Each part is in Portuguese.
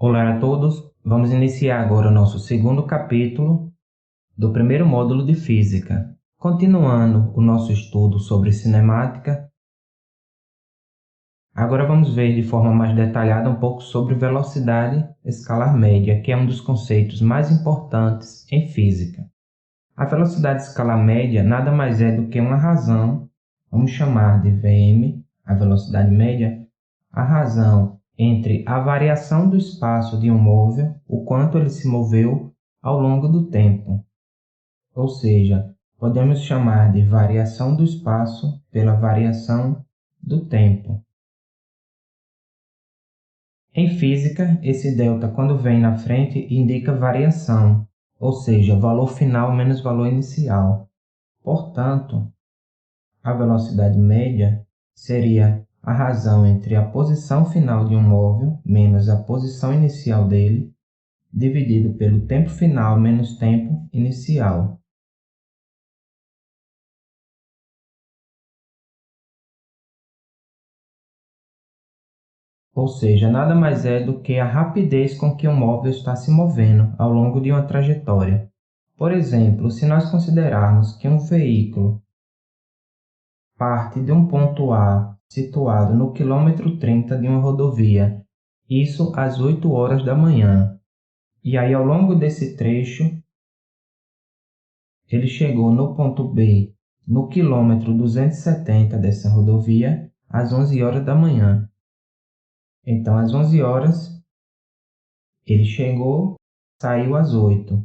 Olá a todos, vamos iniciar agora o nosso segundo capítulo do primeiro módulo de Física. Continuando o nosso estudo sobre cinemática, agora vamos ver de forma mais detalhada um pouco sobre velocidade escalar média, que é um dos conceitos mais importantes em física. A velocidade escalar média nada mais é do que uma razão, vamos chamar de Vm, a velocidade média, a razão entre a variação do espaço de um móvel, o quanto ele se moveu ao longo do tempo. Ou seja, podemos chamar de variação do espaço pela variação do tempo. Em física, esse delta, quando vem na frente, indica variação, ou seja, valor final menos valor inicial. Portanto, a velocidade média seria a razão entre a posição final de um móvel menos a posição inicial dele, dividido pelo tempo final menos tempo inicial. Ou seja, nada mais é do que a rapidez com que um móvel está se movendo ao longo de uma trajetória. Por exemplo, se nós considerarmos que um veículo parte de um ponto A situado no quilômetro 30 de uma rodovia, isso às 8 horas da manhã. E aí, ao longo desse trecho, ele chegou no ponto B, no quilômetro 270 dessa rodovia, às 11 horas da manhã. Então, às 11 horas, ele chegou, saiu às 8.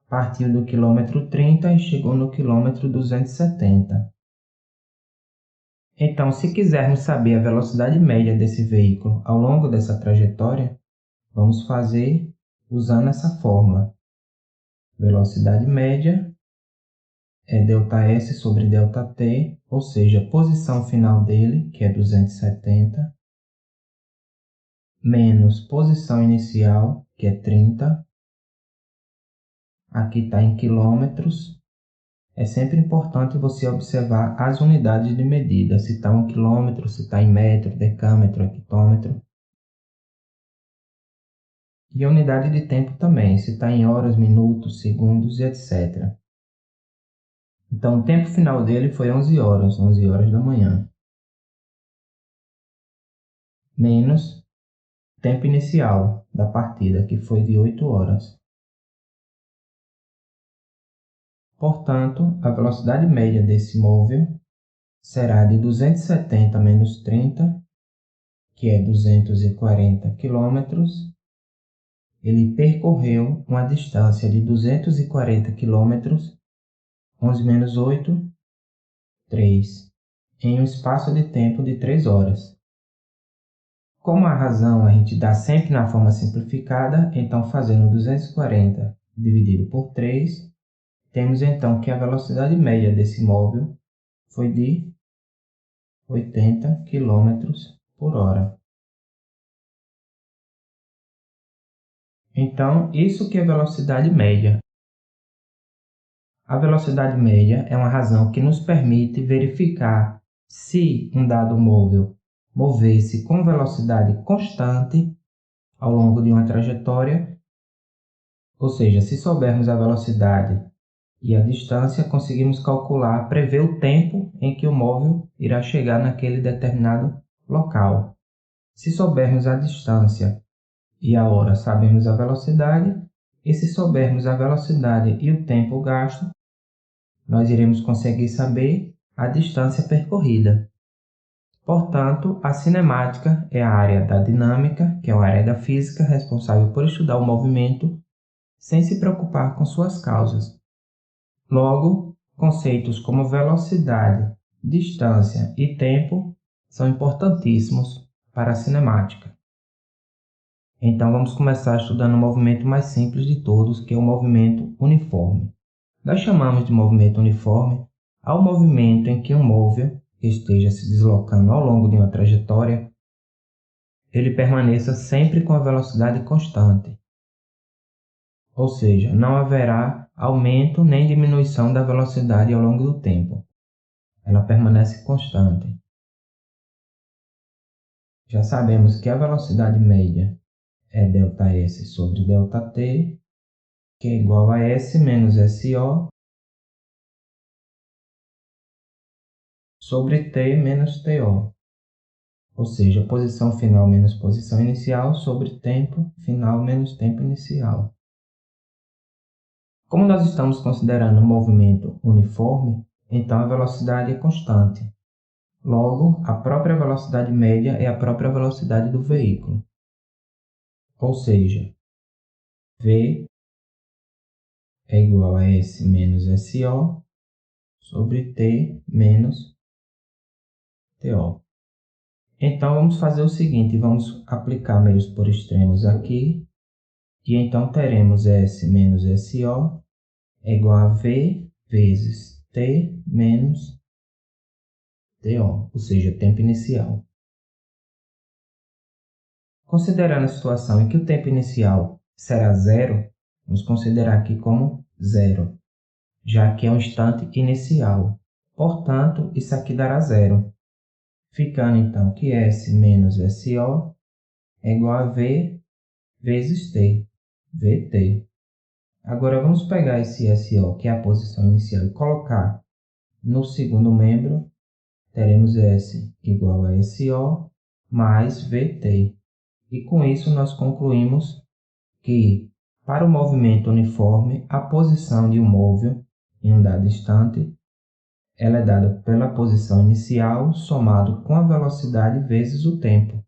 Partiu do quilômetro 30 e chegou no quilômetro 270. Então, se quisermos saber a velocidade média desse veículo ao longo dessa trajetória, vamos fazer usando essa fórmula. Velocidade média é ΔS sobre ΔT, ou seja, a posição final dele, que é 270, menos posição inicial, que é 30. Aqui está em quilômetros. É sempre importante você observar as unidades de medida, se está 1 quilômetro, se está em metro, decâmetro, hectômetro. E a unidade de tempo também, se está em horas, minutos, segundos e etc. Então, o tempo final dele foi 11 horas da manhã. Menos tempo inicial da partida, que foi de 8 horas. Portanto, a velocidade média desse móvel será de 270 menos 30, que é 240 km. Ele percorreu uma distância de 240 km, 11 menos 8, 3, em um espaço de tempo de 3 horas. Como a razão a gente dá sempre na forma simplificada, então fazendo 240 dividido por 3, temos então que a velocidade média desse móvel foi de 80 km por hora. Então, isso que é velocidade média. A velocidade média é uma razão que nos permite verificar se um dado móvel mover-se com velocidade constante ao longo de uma trajetória, ou seja, se soubermos a velocidade e a distância, conseguimos calcular, prever o tempo em que o móvel irá chegar naquele determinado local. Se soubermos a distância e a hora, sabemos a velocidade, e se soubermos a velocidade e o tempo gasto, nós iremos conseguir saber a distância percorrida. Portanto, a cinemática é a área da dinâmica, que é a área da física responsável por estudar o movimento sem se preocupar com suas causas. Logo, conceitos como velocidade, distância e tempo são importantíssimos para a cinemática. Então, vamos começar estudando o movimento mais simples de todos, que é o movimento uniforme. Nós chamamos de movimento uniforme ao movimento em que um móvel que esteja se deslocando ao longo de uma trajetória, ele permaneça sempre com a velocidade constante. Ou seja, não haverá aumento nem diminuição da velocidade ao longo do tempo. Ela permanece constante. Já sabemos que a velocidade média é ΔS sobre ΔT, que é igual a S menos SO sobre T menos TO. Ou seja, posição final menos posição inicial sobre tempo final menos tempo inicial. Como nós estamos considerando um movimento uniforme, então a velocidade é constante. Logo, a própria velocidade média é a própria velocidade do veículo. Ou seja, V é igual a S menos SO sobre T menos TO. Então, vamos fazer o seguinte, vamos aplicar meios por extremos aqui, e então teremos S menos SO é igual a V vezes T menos TO, ou seja, tempo inicial. Considerando a situação em que o tempo inicial será zero, vamos considerar aqui como zero, já que é um instante inicial. Portanto, isso aqui dará zero, ficando então que S menos SO é igual a V vezes T, VT. Agora vamos pegar esse SO, que é a posição inicial, e colocar no segundo membro, teremos S igual a SO mais VT. E com isso nós concluímos que, para o movimento uniforme, a posição de um móvel em um dado instante ela é dada pela posição inicial somado com a velocidade vezes o tempo.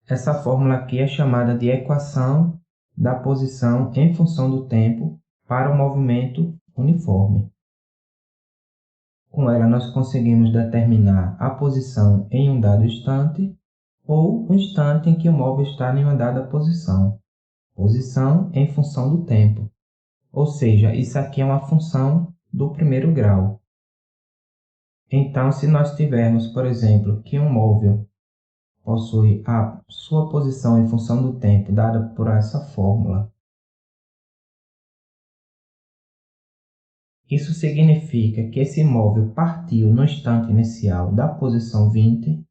Essa fórmula aqui é chamada de equação da posição em função do tempo para o movimento uniforme. Com ela, nós conseguimos determinar a posição em um dado instante ou o instante em que o móvel está em uma dada posição. Posição em função do tempo. Ou seja, isso aqui é uma função do primeiro grau. Então, se nós tivermos, por exemplo, que um móvel possui a sua posição em função do tempo dada por essa fórmula, isso significa que esse móvel partiu no instante inicial da posição 20,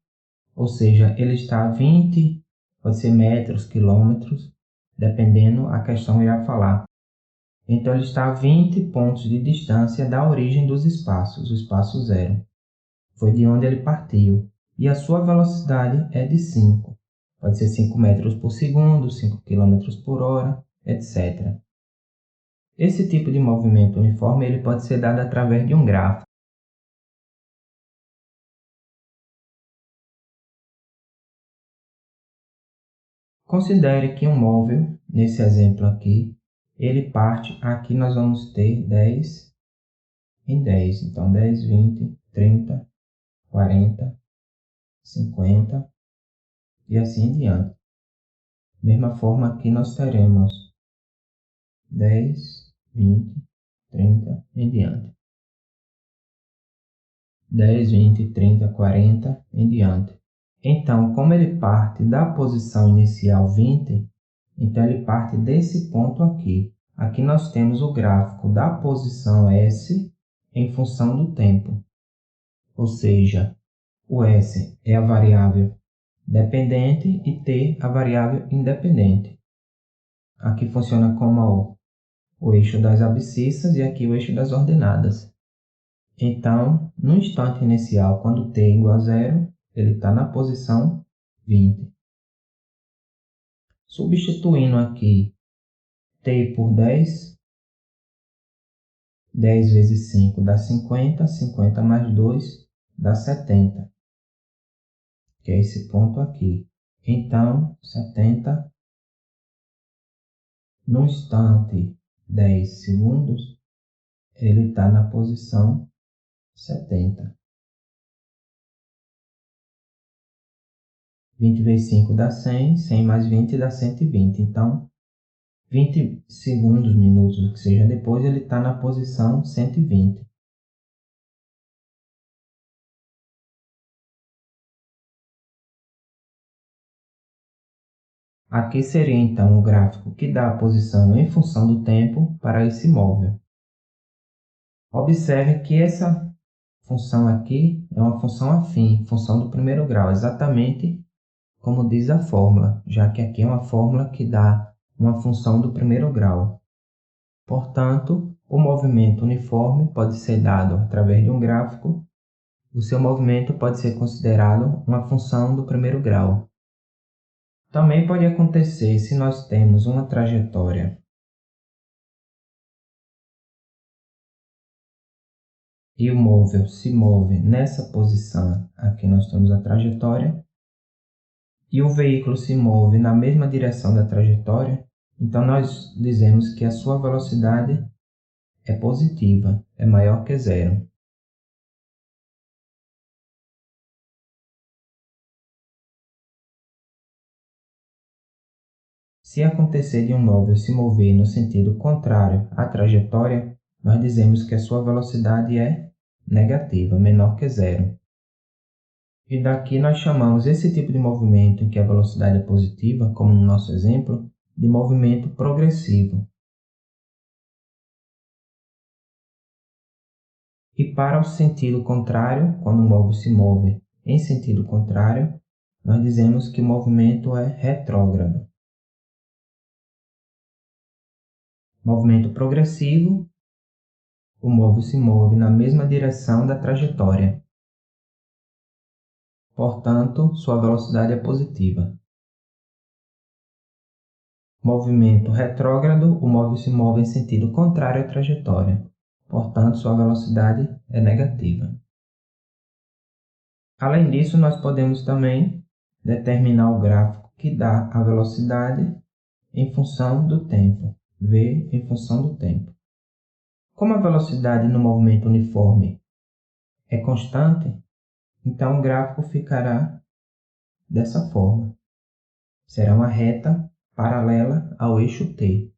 ou seja, ele está a 20, pode ser metros, quilômetros, dependendo a questão irá falar. Então, ele está a 20 pontos de distância da origem dos espaços, o espaço zero. Foi de onde ele partiu. E a sua velocidade é de 5. Pode ser 5 metros por segundo, 5 quilômetros por hora, etc. Esse tipo de movimento uniforme ele pode ser dado através de um gráfico. Considere que um móvel, nesse exemplo aqui, ele parte, aqui nós vamos ter 10 em 10. Então, 10, 20, 30, 40, 50 e assim em diante. Mesma forma aqui nós teremos 10, 20, 30 em diante. 10, 20, 30, 40 em diante. Então, como ele parte da posição inicial 20, então ele parte desse ponto aqui. Aqui nós temos o gráfico da posição S em função do tempo. Ou seja, o S é a variável dependente e T a variável independente. Aqui funciona como o eixo das abscissas e aqui o eixo das ordenadas. Então, no instante inicial, quando t é igual a zero, ele está na posição 20. Substituindo aqui t por 10, 10 vezes 5 dá 50, 50 mais 2 dá 70, que é esse ponto aqui. Então, 70 no instante 10 segundos, ele está na posição 70. 20 vezes 5 dá 100, 100 mais 20 dá 120. Então, 20 segundos, minutos, o que seja depois, ele está na posição 120. Aqui seria então o gráfico que dá a posição em função do tempo para esse móvel. Observe que essa função aqui é uma função afim, função do primeiro grau, exatamente como diz a fórmula, já que aqui é uma fórmula que dá uma função do primeiro grau. Portanto, o movimento uniforme pode ser dado através de um gráfico. O seu movimento pode ser considerado uma função do primeiro grau. Também pode acontecer se nós temos uma trajetória e o móvel se move nessa posição, aqui nós temos a trajetória, e o veículo se move na mesma direção da trajetória, então nós dizemos que a sua velocidade é positiva, é maior que zero. Se acontecer de um móvel se mover no sentido contrário à trajetória, nós dizemos que a sua velocidade é negativa, menor que zero. E daqui nós chamamos esse tipo de movimento em que a velocidade é positiva, como no nosso exemplo, de movimento progressivo. E para o sentido contrário, quando o móvel se move em sentido contrário, nós dizemos que o movimento é retrógrado. Movimento progressivo, o móvel se move na mesma direção da trajetória. Portanto, sua velocidade é positiva. Movimento retrógrado, o móvel se move em sentido contrário à trajetória. Portanto, sua velocidade é negativa. Além disso, nós podemos também determinar o gráfico que dá a velocidade em função do tempo, v em função do tempo. Como a velocidade no movimento uniforme é constante, então o gráfico ficará dessa forma. Será uma reta paralela ao eixo t,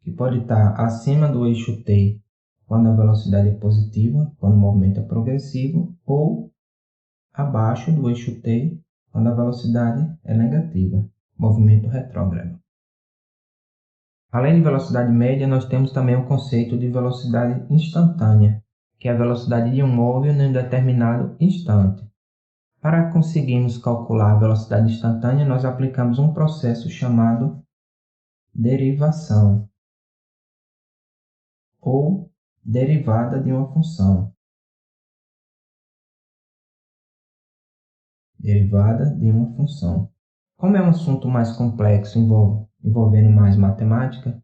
que pode estar acima do eixo t quando a velocidade é positiva, quando o movimento é progressivo, ou abaixo do eixo t quando a velocidade é negativa, movimento retrógrado. Além de velocidade média, nós temos também o conceito de velocidade instantânea, que é a velocidade de um móvel em um determinado instante. Para conseguirmos calcular a velocidade instantânea, nós aplicamos um processo chamado derivação, ou derivada de uma função. Derivada de uma função. Como é um assunto mais complexo, envolvendo mais matemática,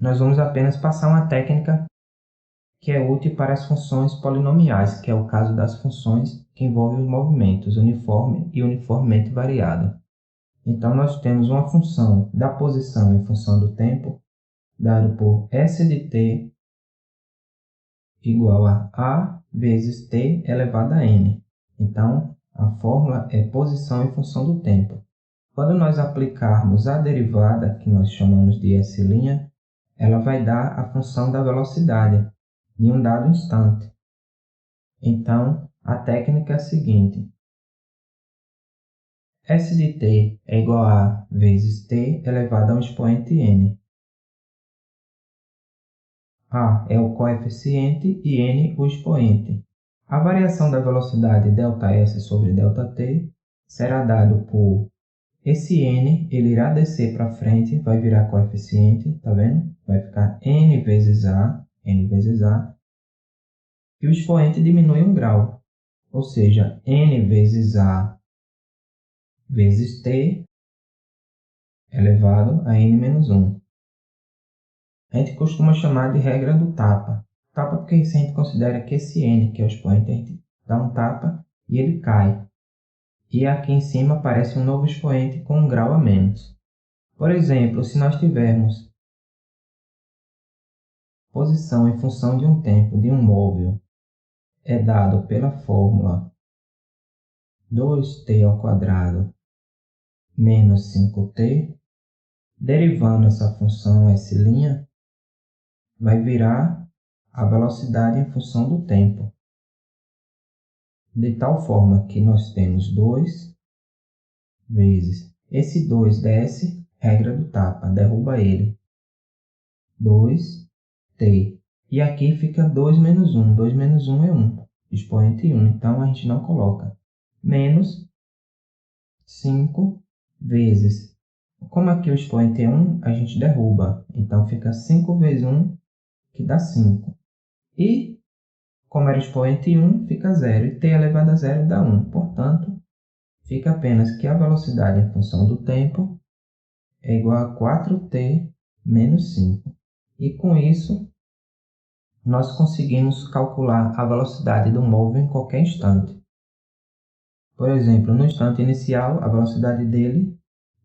nós vamos apenas passar uma técnica que é útil para as funções polinomiais, que é o caso das funções que envolvem os movimentos uniforme e uniformemente variado. Então, nós temos uma função da posição em função do tempo, dado por S de t igual a vezes t elevado a n. Então, a fórmula é posição em função do tempo. Quando nós aplicarmos a derivada, que nós chamamos de S', ela vai dar a função da velocidade em um dado instante. Então, a técnica é a seguinte. S de t é igual a vezes t elevado a um expoente n. A é o coeficiente e n o expoente. A variação da velocidade ΔS sobre ΔT será dado por esse n, ele irá descer para frente, vai virar coeficiente, tá vendo? Vai ficar n vezes a, e o expoente diminui 1 grau, ou seja, n vezes a vezes t elevado a n menos 1. A gente costuma chamar de regra do tapa. Tapa porque a gente considera que esse n, que é o expoente, a gente dá um tapa e ele cai. E aqui em cima aparece um novo expoente com 1 grau a menos. Por exemplo, se nós tivermos posição em função de um tempo de um móvel é dado pela fórmula 2t ao quadrado menos 5t, derivando essa função S', vai virar a velocidade em função do tempo. De tal forma que nós temos 2 vezes, esse 2 desce, regra do tapa, derruba ele, 2t. E aqui fica 2 menos 1, 2 menos 1 é 1. expoente 1, então a gente não coloca. Menos 5 vezes. Como aqui o expoente é 1, a gente derruba. Então fica 5 vezes 1, que dá 5. E, como era expoente 1, fica 0. E t elevado a 0 dá 1. Portanto, fica apenas que a velocidade em função do tempo é igual a 4t menos 5. E com isso, nós conseguimos calcular a velocidade do móvel em qualquer instante. Por exemplo, no instante inicial, a velocidade dele,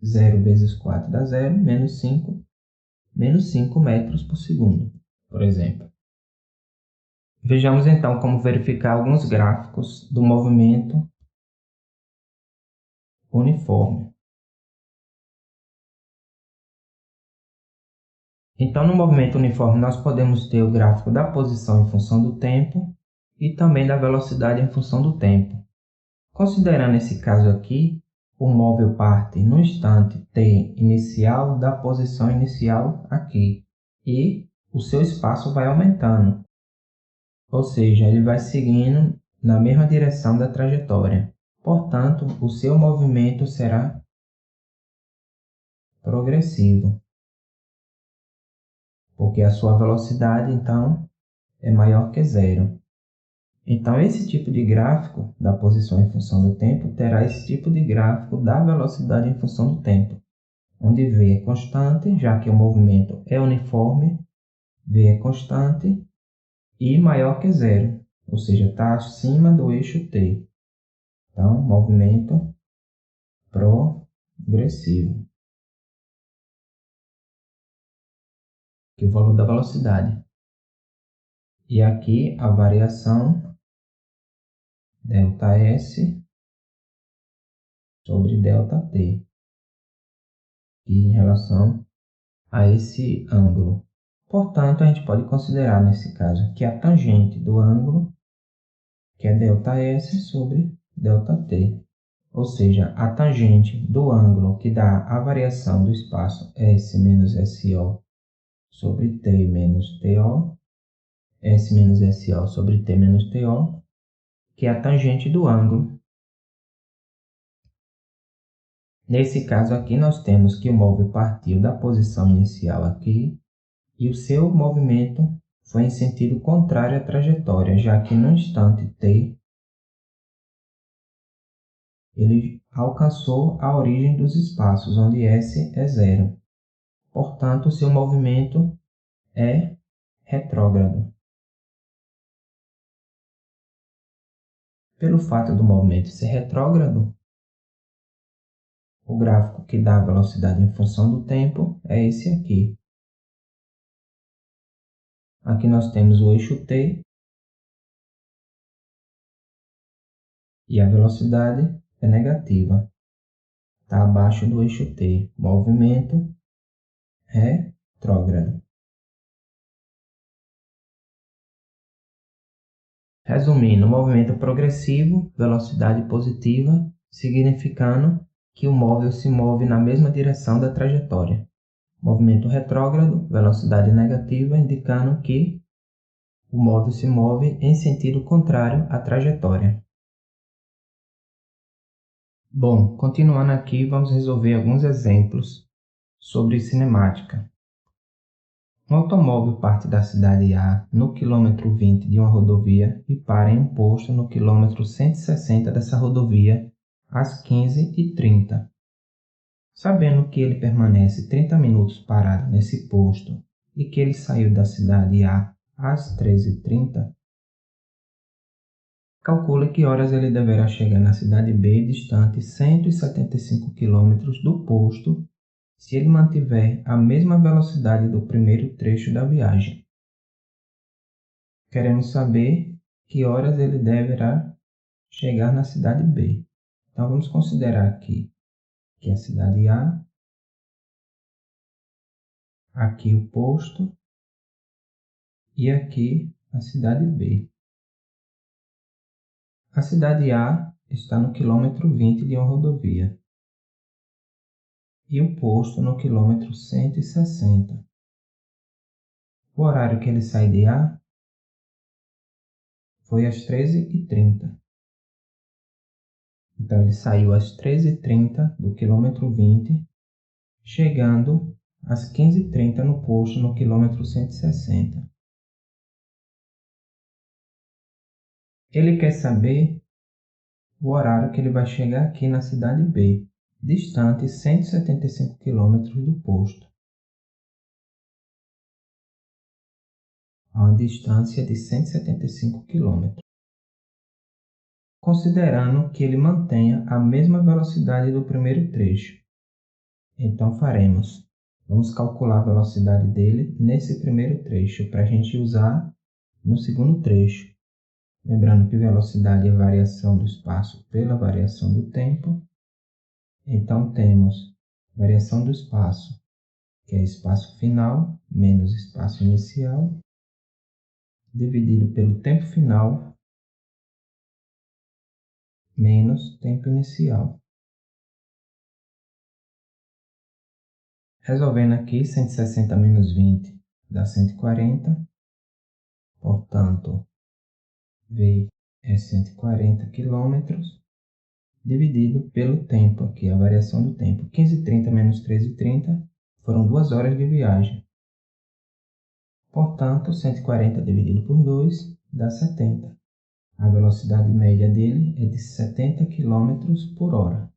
0 vezes 4 dá 0, menos 5 metros por segundo, por exemplo. Vejamos então como verificar alguns gráficos do movimento uniforme. Então, no movimento uniforme, nós podemos ter o gráfico da posição em função do tempo e também da velocidade em função do tempo. Considerando esse caso aqui, o móvel parte no instante t inicial da posição inicial aqui e o seu espaço vai aumentando, ou seja, ele vai seguindo na mesma direção da trajetória. Portanto, o seu movimento será progressivo, porque a sua velocidade, então, é maior que zero. Então, esse tipo de gráfico da posição em função do tempo terá esse tipo de gráfico da velocidade em função do tempo, onde v é constante, já que o movimento é uniforme, v é constante e maior que zero, ou seja, está acima do eixo t. Então, movimento progressivo, que é o valor da velocidade. E aqui a variação ΔS sobre ΔT, em relação a esse ângulo. Portanto, a gente pode considerar nesse caso que a tangente do ângulo, que é ΔS sobre ΔT, ou seja, a tangente do ângulo que dá a variação do espaço S menos SO sobre T menos TO, S menos SO sobre T menos TO, que é a tangente do ângulo. Nesse caso aqui, nós temos que o móvel partiu da posição inicial aqui e o seu movimento foi em sentido contrário à trajetória, já que no instante t, ele alcançou a origem dos espaços, onde S é zero. Portanto, o seu movimento é retrógrado. Pelo fato do movimento ser retrógrado, o gráfico que dá a velocidade em função do tempo é esse aqui. Aqui nós temos o eixo t e a velocidade é negativa. Está abaixo do eixo t. Movimento retrógrado. Resumindo, movimento progressivo, velocidade positiva, significando que o móvel se move na mesma direção da trajetória. Movimento retrógrado, velocidade negativa, indicando que o móvel se move em sentido contrário à trajetória. Bom, continuando aqui, vamos resolver alguns exemplos sobre cinemática. Um automóvel parte da cidade A no quilômetro 20 de uma rodovia e para em um posto no quilômetro 160 dessa rodovia às 15h30. Sabendo que ele permanece 30 minutos parado nesse posto e que ele saiu da cidade A às 13h30, calcule que horas ele deverá chegar na cidade B, distante 175 km do posto, se ele mantiver a mesma velocidade do primeiro trecho da viagem. Queremos saber que horas ele deverá chegar na cidade B. Então, vamos considerar aqui que a cidade A, aqui o posto e aqui a cidade B. A cidade A está no quilômetro 20 de uma rodovia e o posto no quilômetro 160. O horário que ele sai de A foi às 13h30. Então, ele saiu às 13h30 do quilômetro 20, chegando às 15h30 no posto no quilômetro 160. Ele quer saber o horário que ele vai chegar aqui na cidade B, distante 175 km do posto. A uma distância de 175 km. Considerando que ele mantenha a mesma velocidade do primeiro trecho. Então vamos calcular a velocidade dele nesse primeiro trecho para a gente usar no segundo trecho. Lembrando que velocidade é a variação do espaço pela variação do tempo. Então temos variação do espaço, que é espaço final menos espaço inicial, dividido pelo tempo final menos tempo inicial. Resolvendo aqui, 160 menos 20 dá 140. Portanto, V é 140 km, dividido pelo tempo, aqui a variação do tempo. 15h30 menos 13h30 foram 2 horas de viagem. Portanto, 140 dividido por 2 dá 70. A velocidade média dele é de 70 km por hora.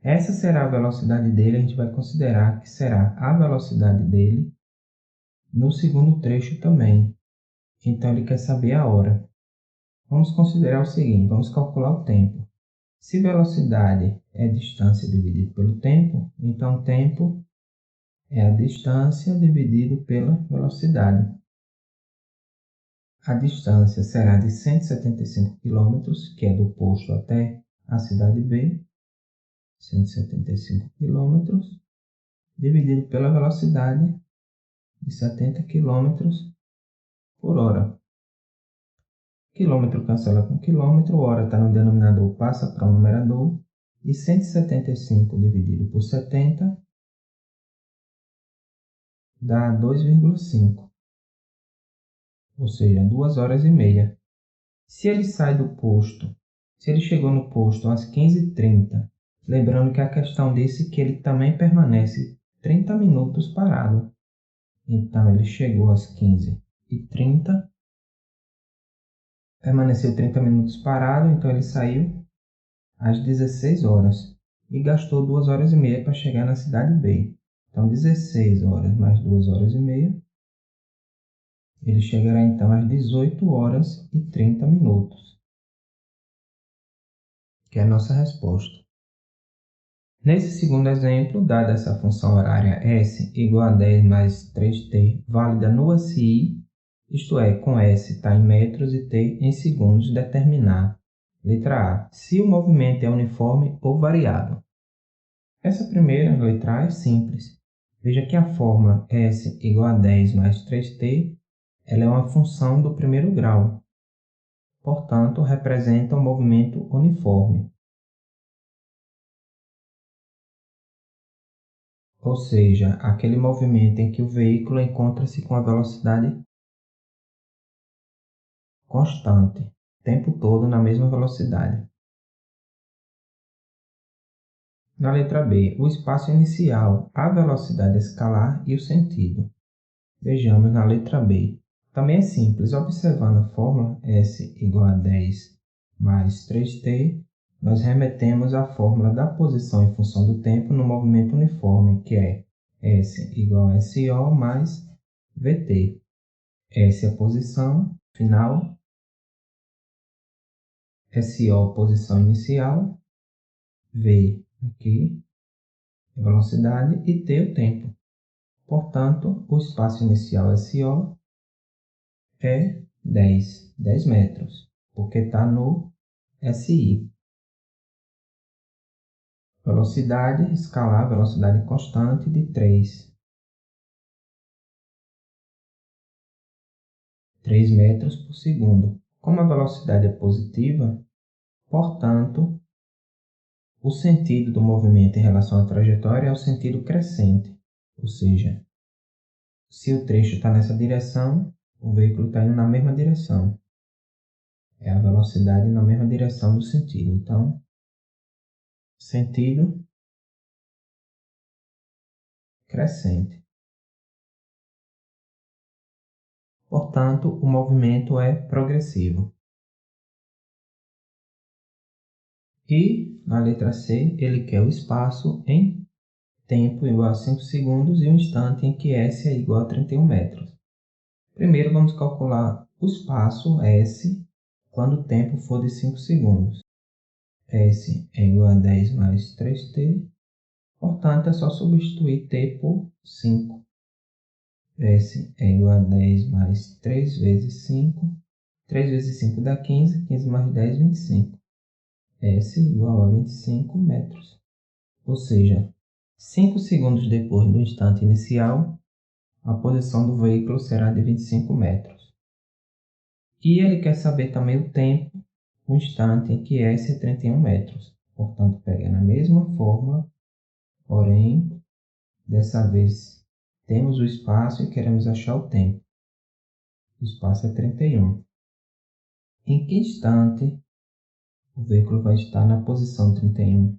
Essa será a velocidade dele, a gente vai considerar que será a velocidade dele no segundo trecho também. Então, ele quer saber a hora. Vamos considerar o seguinte, vamos calcular o tempo. Se velocidade é distância dividido pelo tempo, então tempo é a distância dividido pela velocidade. A distância será de 175 km, que é do posto até a cidade B, 175 km, dividido pela velocidade de 70 km por hora. Quilômetro cancela com quilômetro, hora está no denominador, passa para o numerador, e 175 dividido por 70 dá 2,5, ou seja, 2 horas e meia. Se ele sai do posto, se ele chegou no posto às 15h30, lembrando que a questão disse que ele também permanece 30 minutos parado. Então, ele chegou às 15h30, permaneceu 30 minutos parado, então ele saiu às 16 horas e gastou 2 horas e meia para chegar na cidade B. Então, 16 horas mais 2 horas e meia, ele chegará então às 18 horas e 30 minutos, que é a nossa resposta. Nesse segundo exemplo, dada essa função horária S igual a 10 mais 3t, válida no SI, isto é, com S está em metros e t em segundos, determinar. Letra A. Se o movimento é uniforme ou variável. Essa primeira, letra A, é simples. Veja que a fórmula S igual a 10 mais 3t ela é uma função do primeiro grau. Portanto, representa um movimento uniforme. Ou seja, aquele movimento em que o veículo encontra-se com a velocidade constante, o tempo todo na mesma velocidade. Na letra B, o espaço inicial, a velocidade escalar e o sentido. Vejamos na letra B. Também é simples, observando a fórmula S igual a 10 mais 3t, nós remetemos à fórmula da posição em função do tempo no movimento uniforme, que é S igual a SO mais VT. S é a posição final, SO posição inicial, V aqui a velocidade e T o tempo. Portanto, o espaço inicial SO é 10 metros, porque está no SI. Velocidade escalar, velocidade constante de 3 metros por segundo. Como a velocidade é positiva, portanto, o sentido do movimento em relação à trajetória é o sentido crescente, ou seja, se o trecho está nessa direção, o veículo está indo na mesma direção. é a velocidade na mesma direção do sentido. Então, sentido crescente. Portanto, o movimento é progressivo. E, na letra C, ele quer o espaço em tempo igual a 5 segundos e o instante em que S é igual a 31 metros. Primeiro, vamos calcular o espaço S quando o tempo for de 5 segundos. S é igual a 10 mais 3t, portanto, é só substituir t por 5. S é igual a 10 mais 3 vezes 5. 3 vezes 5 dá 15, 15 mais 10, 25. S igual a 25 metros. Ou seja, 5 segundos depois do instante inicial, a posição do veículo será de 25 metros. E ele quer saber também o tempo, o instante em que S é 31 metros. Portanto, pegando a mesma fórmula, porém, dessa vez temos o espaço e queremos achar o tempo. O espaço é 31. Em que instante o veículo vai estar na posição 31?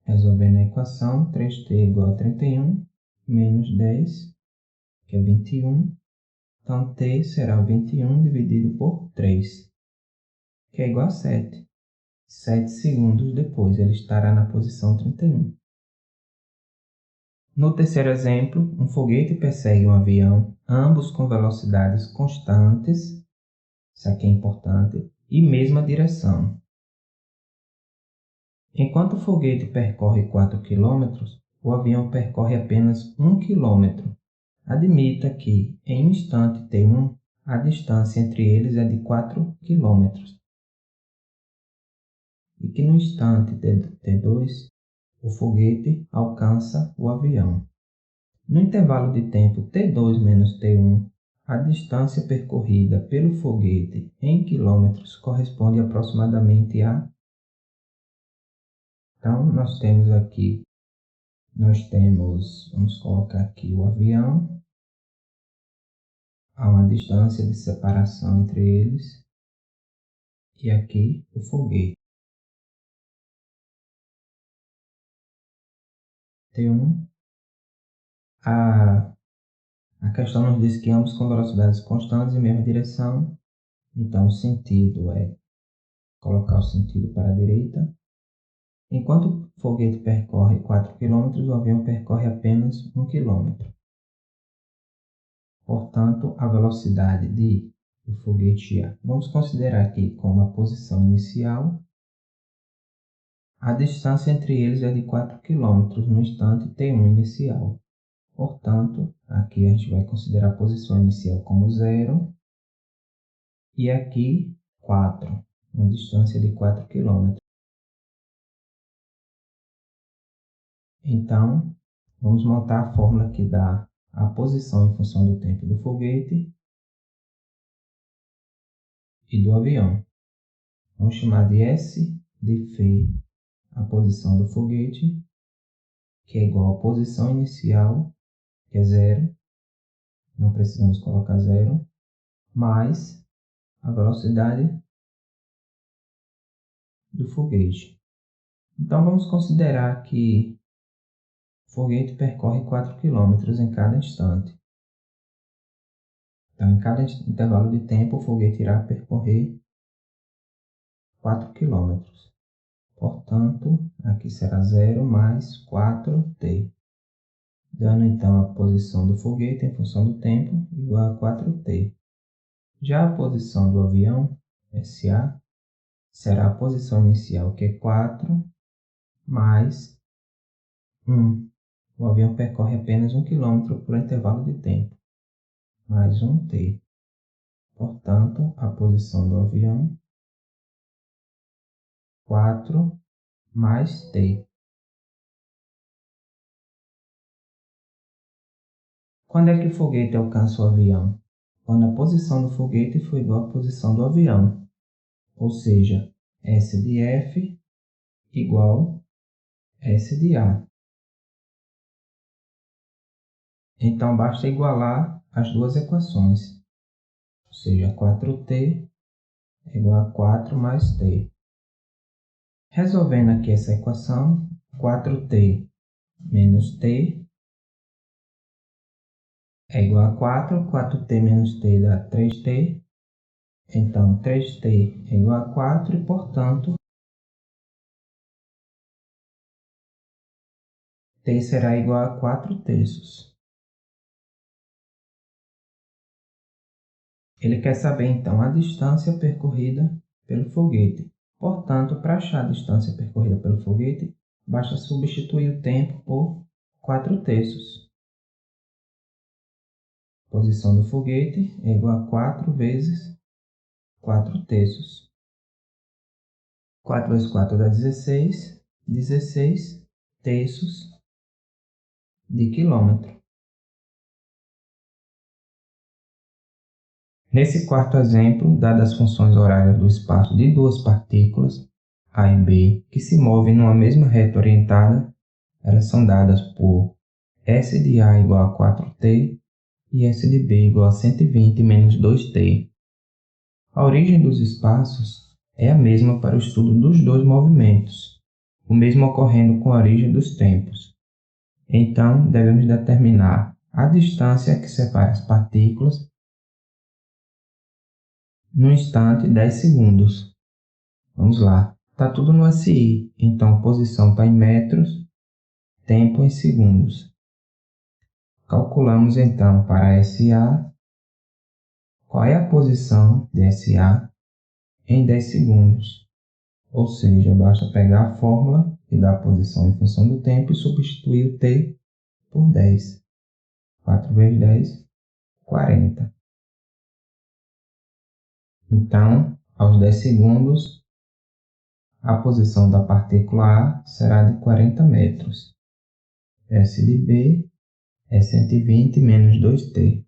Resolvendo a equação, 3t igual a 31, menos 10, que é 21. Então, t será 21 dividido por 3, que é igual a 7. 7 segundos depois, ele estará na posição 31. No terceiro exemplo, um foguete persegue um avião, ambos com velocidades constantes, isso aqui é importante, e mesma direção. Enquanto o foguete percorre 4 km, o avião percorre apenas 1 km. Admita que, em um instante t1, a distância entre eles é de 4 km e que no instante t2, o foguete alcança o avião. No intervalo de tempo t2 menos t1, a distância percorrida pelo foguete em quilômetros corresponde aproximadamente a... Então, vamos colocar aqui o avião, há uma distância de separação entre eles, e aqui o foguete. T1, a questão nos diz que ambos com velocidades constantes e mesma direção, então o sentido é colocar o sentido para a direita. Enquanto o foguete percorre 4 km, o avião percorre apenas 1 km. Portanto, a velocidade do foguete A. Vamos considerar aqui como a posição inicial. A distância entre eles é de 4 km no instante t1 inicial. Portanto, aqui a gente vai considerar a posição inicial como 0 e aqui 4, uma distância de 4 km. Então, vamos montar a fórmula que dá a posição em função do tempo do foguete e do avião. Vamos chamar de S de φ a posição do foguete, que é igual à posição inicial, que é 0, não precisamos colocar 0, mais a velocidade do foguete. Então, vamos considerar que o foguete percorre 4 km em cada instante. Então, em cada intervalo de tempo, o foguete irá percorrer 4 km. Portanto, aqui será 0 mais 4t, dando então a posição do foguete em função do tempo igual a 4t. Já a posição do avião, SA, será a posição inicial, que é 4, mais 1. O avião percorre apenas 1 km por intervalo de tempo, mais 1t. Portanto, a posição do avião, 4 mais t. Quando é que o foguete alcança o avião? Quando a posição do foguete for igual à posição do avião, ou seja, S de F igual S de A. Então, basta igualar as duas equações. seja, 4t é igual a 4 mais t. Resolvendo aqui essa equação, 4t menos t é igual a 4, 4t menos t dá 3t, então 3t é igual a 4 e, portanto, t será igual a 4/3. Ele quer saber, então, a distância percorrida pelo foguete. Portanto, para achar a distância percorrida pelo foguete, basta substituir o tempo por 4/3. Posição do foguete é igual a 4 vezes 4/3. 4 vezes 4 dá 16, 16 terços de quilômetro. Nesse quarto exemplo, dadas as funções horárias do espaço de duas partículas, A e B, que se movem numa mesma reta orientada, elas são dadas por S de A igual a 4t e S de B igual a 120 menos 2t. A origem dos espaços é a mesma para o estudo dos dois movimentos, o mesmo ocorrendo com a origem dos tempos. Então, devemos determinar a distância que separa as partículas no instante 10 segundos. Vamos lá. Está tudo no SI, então posição está em metros, tempo em segundos. Calculamos então para SA qual é a posição de SA em 10 segundos. Ou seja, basta pegar a fórmula que dá a posição em função do tempo e substituir o T por 10. 4 vezes 10, 40. Então, aos 10 segundos, a posição da partícula A será de 40 metros. S de B é 120 menos 2t.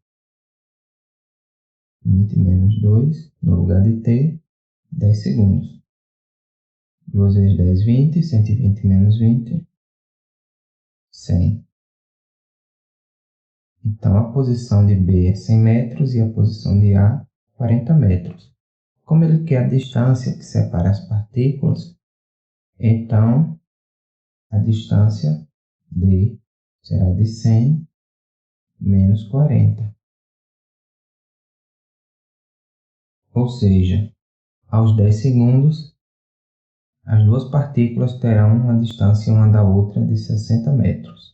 20 menos 2, no lugar de t, 10 segundos. 2 vezes 10, 20. 120 menos 20, 100. Então, a posição de B é 100 metros e a posição de A, 40 metros. Como ele quer a distância que separa as partículas, então a distância D será de 100 menos 40. Ou seja, aos 10 segundos, as duas partículas terão uma distância uma da outra de 60 metros.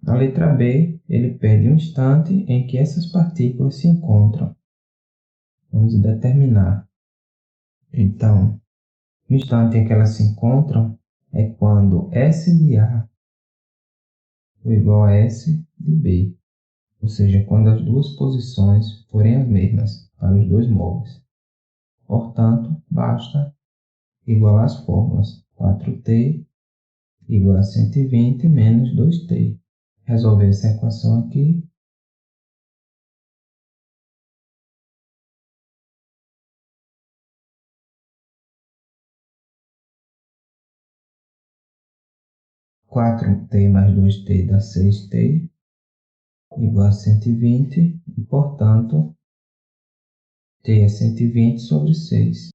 Na letra B, ele pede um instante em que essas partículas se encontram. Vamos determinar. Então, o instante em que elas se encontram é quando S de A for igual a S de B, ou seja, quando as duas posições forem as mesmas para os dois móveis. Portanto, basta igualar as fórmulas. 4t igual a 120 menos 2t. Resolver essa equação aqui. Quatro t mais 2t dá 6t, igual a 120, e, portanto, t é 120 sobre 6,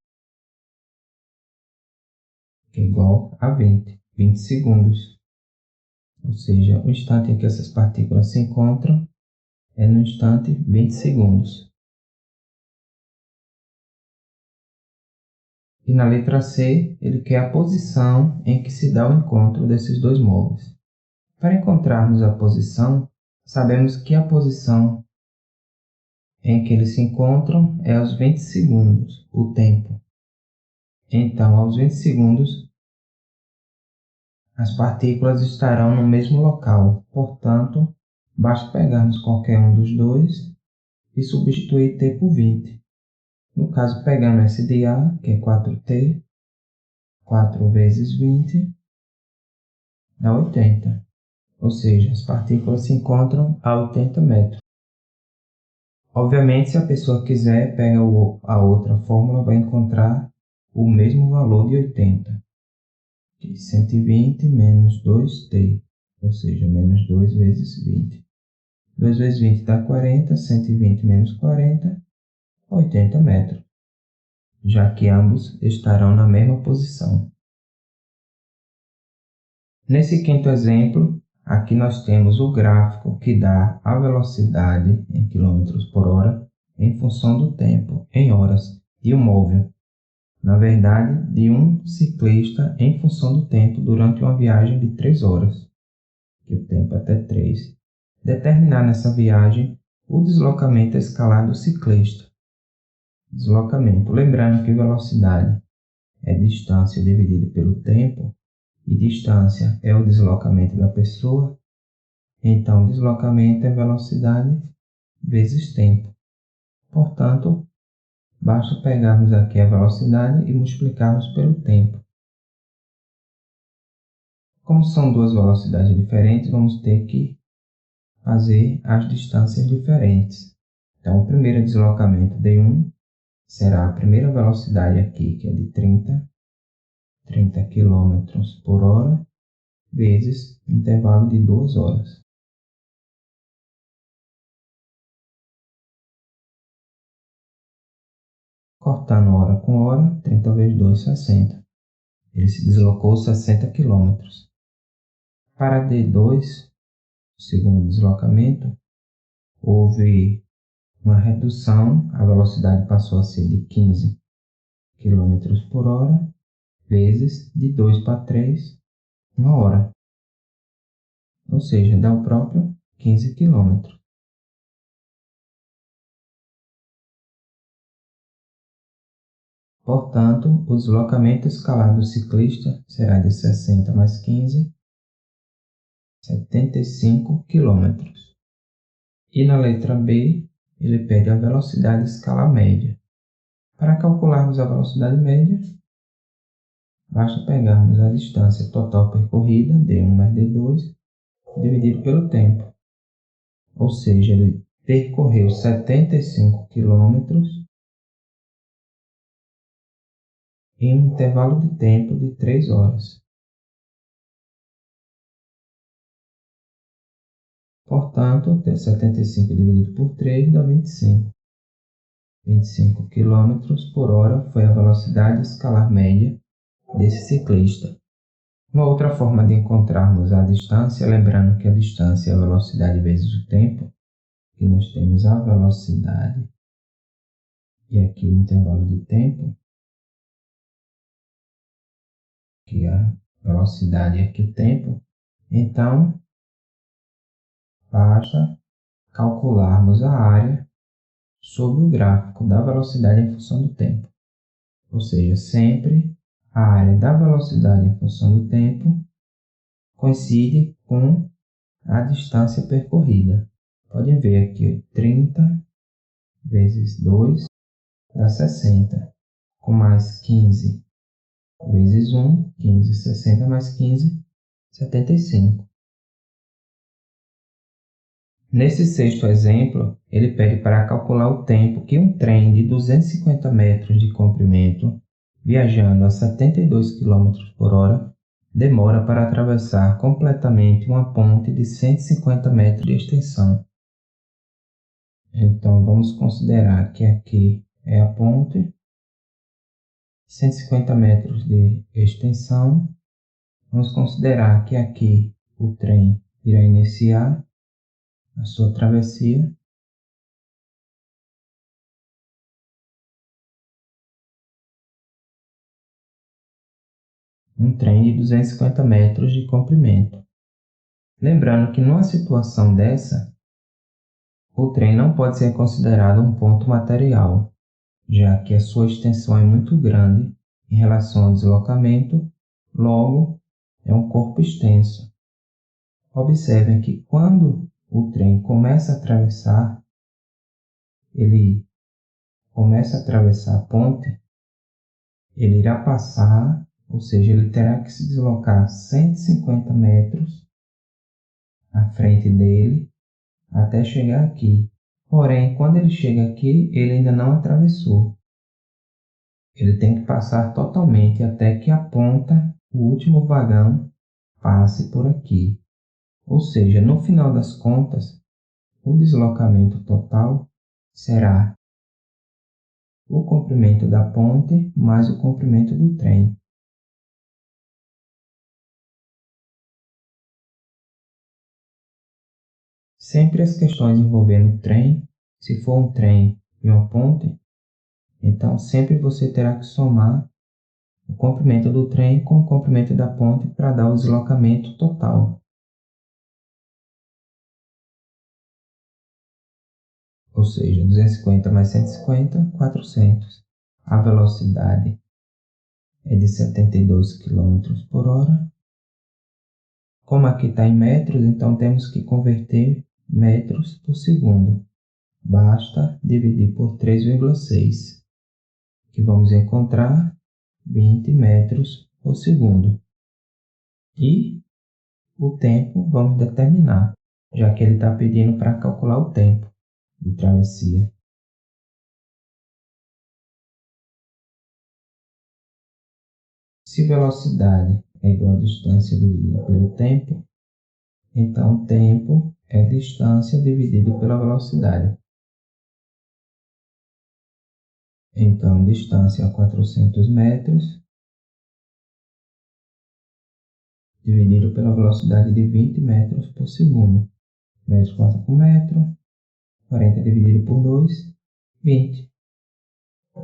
que é igual a 20 segundos. Ou seja, o instante em que essas partículas se encontram é no instante 20 segundos. E na letra C, ele quer a posição em que se dá o encontro desses dois móveis. Para encontrarmos a posição, sabemos que a posição em que eles se encontram é aos 20 segundos, o tempo. Então, aos 20 segundos, as partículas estarão no mesmo local. Portanto, basta pegarmos qualquer um dos dois e substituir t por 20. No caso, pegando S de A, que é 4t, 4 vezes 20 dá 80. Ou seja, as partículas se encontram a 80 metros. Obviamente, se a pessoa quiser, pega a outra fórmula, vai encontrar o mesmo valor de 80. De 120 menos 2t, ou seja, menos 2 vezes 20. 2 vezes 20 dá 40, 120 menos 40 80 metros, já que ambos estarão na mesma posição. Nesse quinto exemplo, aqui nós temos o gráfico que dá a velocidade em km por hora em função do tempo, em horas, de um móvel. Na verdade, de um ciclista em função do tempo durante uma viagem de 3 horas, que o tempo é até 3. Determinar nessa viagem o deslocamento escalar do ciclista. Deslocamento, lembrando que velocidade é distância dividido pelo tempo, e distância é o deslocamento da pessoa, então deslocamento é velocidade vezes tempo. Portanto, basta pegarmos aqui a velocidade e multiplicarmos pelo tempo. Como são duas velocidades diferentes, vamos ter que fazer as distâncias diferentes. Então, o primeiro deslocamento d1 será a primeira velocidade aqui, que é de 30 km por hora, vezes intervalo de 2 horas. Cortando hora com hora, 30 vezes 2, 60. Ele se deslocou 60 km. Para D2, o segundo deslocamento, houve uma redução, a velocidade passou a ser de 15 km por hora, vezes de 2 para 3, 1 hora. Ou seja, dá o próprio 15 km. Portanto, o deslocamento escalar do ciclista será de 60 mais 15, 75 km. E na letra B, ele pede a velocidade escalar média. Para calcularmos a velocidade média, basta pegarmos a distância total percorrida, D1 mais D2, dividido pelo tempo. Ou seja, ele percorreu 75 km em um intervalo de tempo de 3 horas. Portanto, 75 dividido por 3 dá 25. 25 km por hora foi a velocidade escalar média desse ciclista. Uma outra forma de encontrarmos a distância, lembrando que a distância é a velocidade vezes o tempo, que nós temos a velocidade e aqui o intervalo de tempo, que é a velocidade e aqui o tempo. Então, basta calcularmos a área sobre o gráfico da velocidade em função do tempo. Ou seja, sempre a área da velocidade em função do tempo coincide com a distância percorrida. Podem ver aqui, 30 vezes 2 dá 60, com mais 15 vezes 1, 15, 60 mais 15, 75. Nesse sexto exemplo, ele pede para calcular o tempo que um trem de 250 metros de comprimento, viajando a 72 km por hora, demora para atravessar completamente uma ponte de 150 metros de extensão. Então, vamos considerar que aqui é a ponte, 150 metros de extensão. Vamos considerar que aqui o trem irá iniciar a sua travessia. Um trem de 250 metros de comprimento. Lembrando que numa situação dessa, o trem não pode ser considerado um ponto material, já que a sua extensão é muito grande em relação ao deslocamento, logo é um corpo extenso. Observem que quando o trem começa a atravessar, ele começa a atravessar a ponte, ele irá passar, ou seja, ele terá que se deslocar 150 metros à frente dele até chegar aqui. Porém, quando ele chega aqui, ele ainda não atravessou. Ele tem que passar totalmente até que a ponta, o último vagão, passe por aqui. Ou seja, no final das contas, o deslocamento total será o comprimento da ponte mais o comprimento do trem. Sempre as questões envolvendo trem, se for um trem e uma ponte, então sempre você terá que somar o comprimento do trem com o comprimento da ponte para dar o deslocamento total. Ou seja, 250 mais 150, 400. A velocidade é de 72 km por hora. Como aqui está em metros, então temos que converter metros por segundo. Basta dividir por 3,6, que vamos encontrar 20 metros por segundo. E o tempo vamos determinar, já que ele está pedindo para calcular o tempo de travessia. Se velocidade é igual a distância dividida pelo tempo, então tempo é distância dividido pela velocidade. Então, distância é 400 metros dividido pela velocidade de 20 metros por segundo. Metro corta com metro, 40 dividido por 2, 20.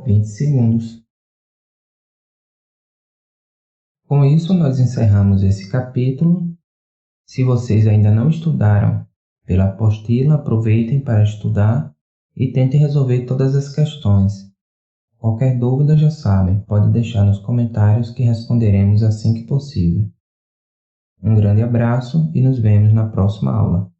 20 segundos. Com isso, nós encerramos esse capítulo. Se vocês ainda não estudaram pela apostila, aproveitem para estudar e tentem resolver todas as questões. Qualquer dúvida, já sabem, pode deixar nos comentários que responderemos assim que possível. Um grande abraço e nos vemos na próxima aula.